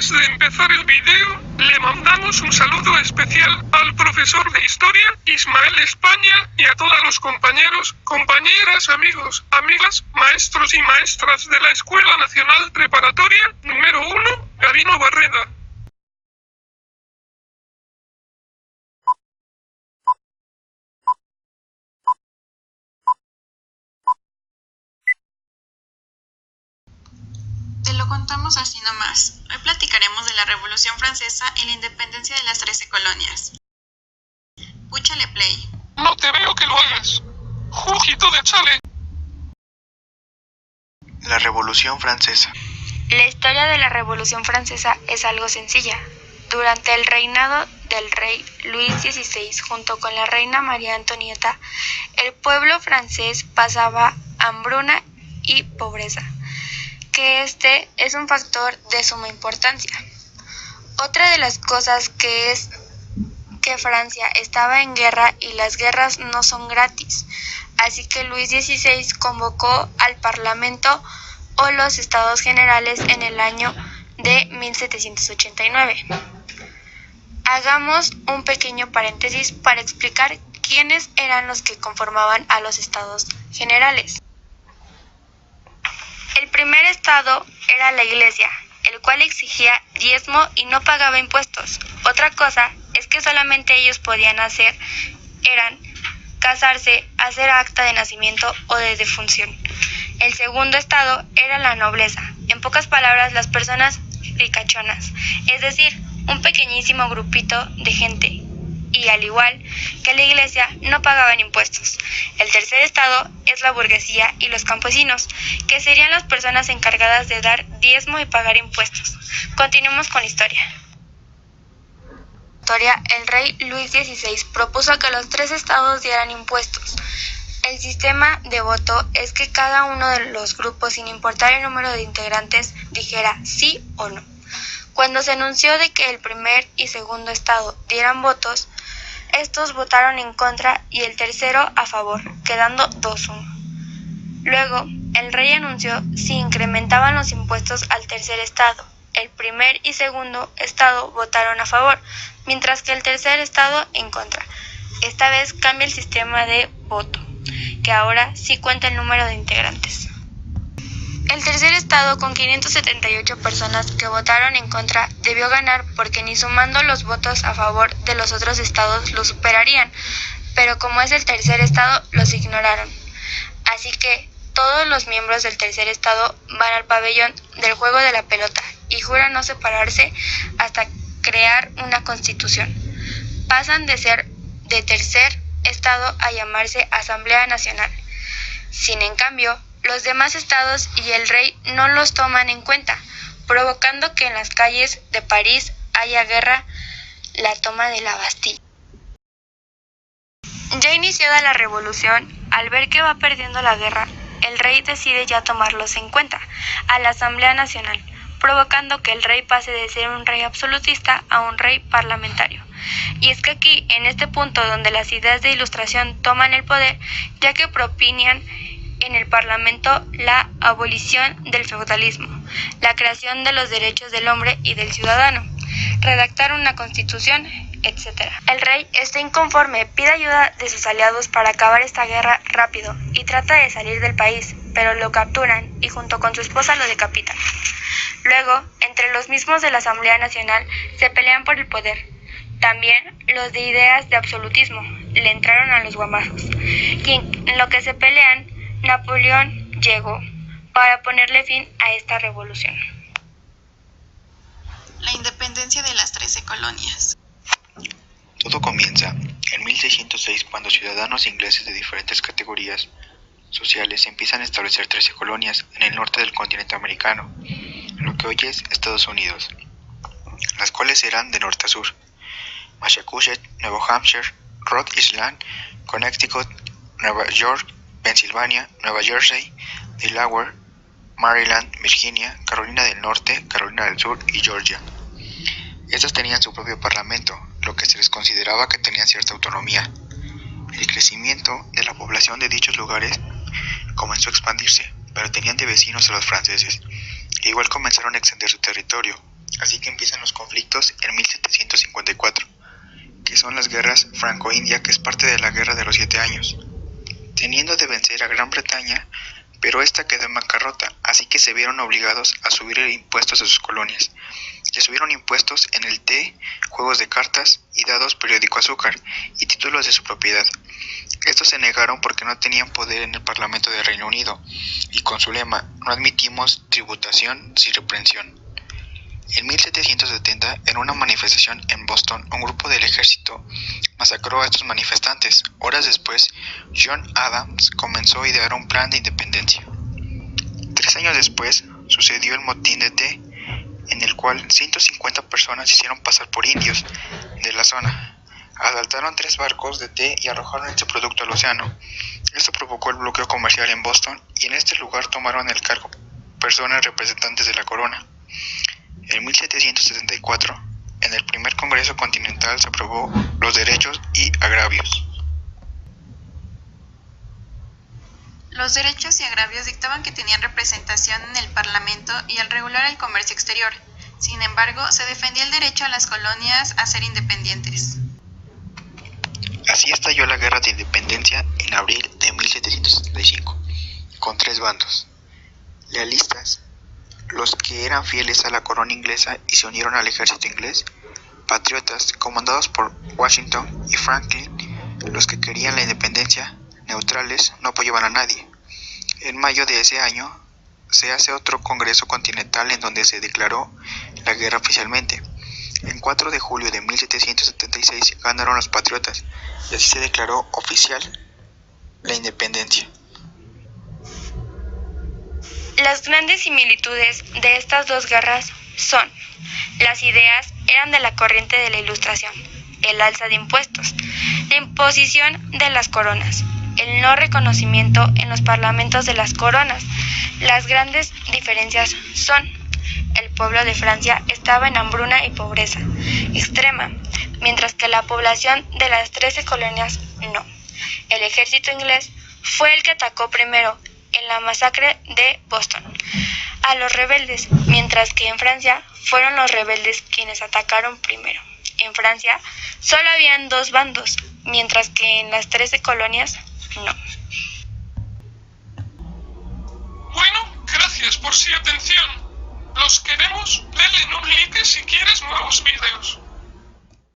Antes de empezar el video, le mandamos un saludo especial al profesor de Historia, Ismael España, y a todos los compañeros, compañeras, amigos, amigas, maestros y maestras de la Escuela Nacional Preparatoria número 1, Gabino Barreda. Te lo contamos así nomás. Hoy platicaremos de la Revolución Francesa y la independencia de las 13 colonias. Púchale play. No te veo que lo hagas. Juguito de chale. La Revolución Francesa. La historia de la Revolución Francesa es algo sencilla. Durante el reinado del rey Luis XVI junto con la reina María Antonieta, el pueblo francés pasaba hambruna y pobreza, que este es un factor de suma importancia. Otra de las cosas que es que Francia estaba en guerra y las guerras no son gratis, así que Luis XVI convocó al Parlamento o los Estados Generales en el año de 1789. Hagamos un pequeño paréntesis para explicar quiénes eran los que conformaban a los Estados Generales. El primer estado era la Iglesia, el cual exigía diezmo y no pagaba impuestos. Otra cosa es que solamente ellos podían eran casarse, hacer acta de nacimiento o de defunción. El segundo estado era la nobleza, en pocas palabras las personas ricachonas, es decir, un pequeñísimo grupito de gente. Y al igual que la Iglesia, no pagaban impuestos. El tercer estado es la burguesía y los campesinos, que serían las personas encargadas de dar diezmo y pagar impuestos. Continuemos con la historia. El rey Luis XVI propuso que los 3 estados dieran impuestos. El sistema de voto es que cada uno de los grupos, sin importar el número de integrantes, dijera sí o no. Cuando se anunció de que el primer y segundo estado dieran votos, estos votaron en contra y el tercero a favor, quedando 2-1. Luego, el rey anunció si incrementaban los impuestos al tercer estado. El primer y segundo estado votaron a favor, mientras que el tercer estado en contra. Esta vez cambia el sistema de voto, que ahora sí cuenta el número de integrantes. El tercer estado, con 578 personas que votaron en contra, debió ganar porque ni sumando los votos a favor de los otros estados lo superarían, pero como es el tercer estado, los ignoraron. Así que todos los miembros del tercer estado van al pabellón del juego de la pelota y juran no separarse hasta crear una constitución. Pasan de ser de tercer estado a llamarse Asamblea Nacional. Sin en cambio, los demás estados y el rey no los toman en cuenta, provocando que en las calles de París haya guerra, la toma de la Bastilla. Ya iniciada la revolución, al ver que va perdiendo la guerra, el rey decide ya tomarlos en cuenta, a la Asamblea Nacional, provocando que el rey pase de ser un rey absolutista a un rey parlamentario. Y es que aquí, en este punto donde las ideas de Ilustración toman el poder, ya que proponían en el Parlamento la abolición del feudalismo, la creación de los derechos del hombre y del ciudadano, redactar una constitución, etc. El rey está inconforme, pide ayuda de sus aliados para acabar esta guerra rápido y trata de salir del país, pero lo capturan y junto con su esposa lo decapitan. Luego, entre los mismos de la Asamblea Nacional se pelean por el poder. También los de ideas de absolutismo le entraron a los guamazos, y en lo que se pelean, Napoleón llegó para ponerle fin a esta revolución. La independencia de las 13 colonias. Todo comienza en 1606 cuando ciudadanos ingleses de diferentes categorías sociales empiezan a establecer 13 colonias en el norte del continente americano, en lo que hoy es Estados Unidos, las cuales eran de norte a sur: Massachusetts, Nuevo Hampshire, Rhode Island, Connecticut, Nueva York, Pensilvania, Nueva Jersey, Delaware, Maryland, Virginia, Carolina del Norte, Carolina del Sur y Georgia. Estas tenían su propio parlamento, lo que se les consideraba que tenían cierta autonomía. El crecimiento de la población de dichos lugares comenzó a expandirse, pero tenían de vecinos a los franceses, e igual comenzaron a extender su territorio, Así que empiezan los conflictos en 1754, que son las guerras franco-india, que es parte de la Guerra de los 7 años, teniendo de vencer a Gran Bretaña, pero esta quedó en bancarrota, así que se vieron obligados a subir impuestos a sus colonias. Le subieron impuestos en el té, juegos de cartas y dados periódico azúcar y títulos de su propiedad. Estos se negaron porque no tenían poder en el Parlamento del Reino Unido y con su lema "no admitimos tributación sin reprensión". En 1770, en una manifestación en Boston, un grupo del ejército masacró a estos manifestantes. Horas después, John Adams comenzó a idear un plan de independencia. 3 años después, sucedió el motín de té, en el cual 150 personas se hicieron pasar por indios de la zona. Asaltaron 3 barcos de té y arrojaron este producto al océano. Esto provocó el bloqueo comercial en Boston y en este lugar tomaron el cargo personas representantes de la corona. En 1774, en el primer Congreso Continental se aprobó los derechos y agravios. Los derechos y agravios dictaban que tenían representación en el Parlamento y al regular el comercio exterior. Sin embargo, se defendía el derecho a las colonias a ser independientes. Así estalló la Guerra de Independencia en abril de 1775, con 3 bandos: lealistas, los que eran fieles a la corona inglesa y se unieron al ejército inglés; patriotas, comandados por Washington y Franklin, los que querían la independencia; neutrales, no apoyaban a nadie. En mayo de ese año se hace otro Congreso Continental en donde se declaró la guerra oficialmente. En 4 de julio de 1776 ganaron los patriotas y así se declaró oficial la independencia. Las grandes similitudes de estas dos guerras son: las ideas eran de la corriente de la Ilustración, el alza de impuestos, la imposición de las coronas, el no reconocimiento en los parlamentos de las coronas. Las grandes diferencias son: el pueblo de Francia estaba en hambruna y pobreza extrema, mientras que la población de las 13 colonias no. El ejército inglés fue el que atacó primero en la masacre de Boston a los rebeldes, mientras que en Francia fueron los rebeldes quienes atacaron primero. En Francia solo habían 2 bandos, mientras que en las 13 colonias no. Bueno, gracias por su atención. Los queremos. Denle un like si quieres nuevos videos.